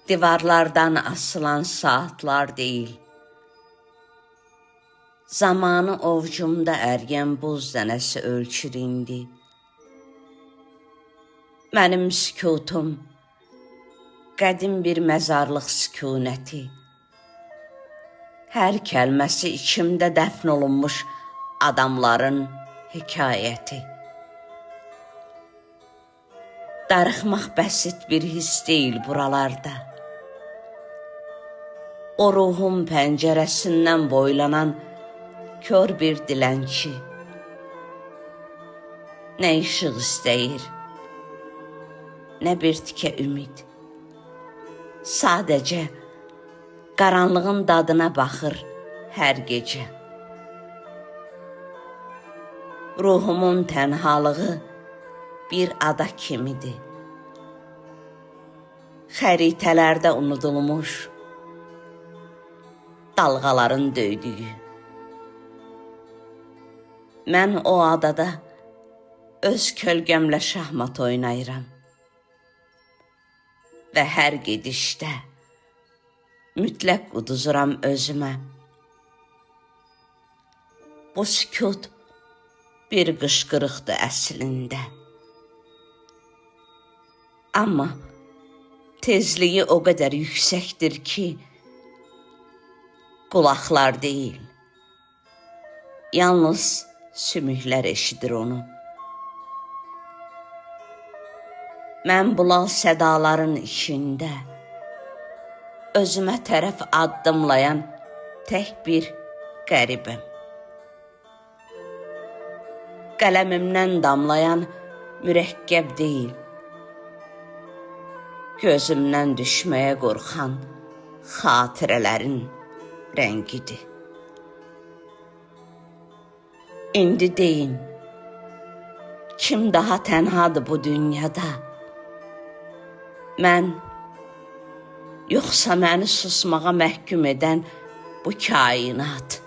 Divarlardan asılan saatlar değil, zamanı ovcumda əriyən buz dənəsi ölçür indi. Mənim sükutum, qədim bir məzarlıq sükunəti, hər kəlməsi içimdə dəfn olunmuş adamların hekayəti. Darıxmaq bəsit bir his deyil buralarda. O ruhun pəncərəsindən boylanan kör bir dilənçi. Nə işıq istəyir, nə bir tikə ümid. Sadəcə qaranlığın dadına baxır hər gecə. Ruhumun tənhalığı bir ada kimidir. Xəritələrdə unudulmuş dalğaların döydüyü. Mən o adada öz kölgəmlə şahmat oynayıram. Və hər gedişdə mütləq uduzuram özümə. Bu sükut bir qışqırıqdır əslində. Amma tezliyi o qədər yüksəkdir ki, qulaqlar deyil, yalnız sümüklər eşidir onu. Mən bulal sədaların içində özümə tərəf addımlayan tək bir qəribəm. Qələmimdən damlayan mürəkkəb deyil, gözümdən düşməyə qorxan xatirələrin rəngidir. İndi deyin, kim daha tənhadır bu dünyada? Mən, yoxsa məni susmağa məhkum edən bu kainat?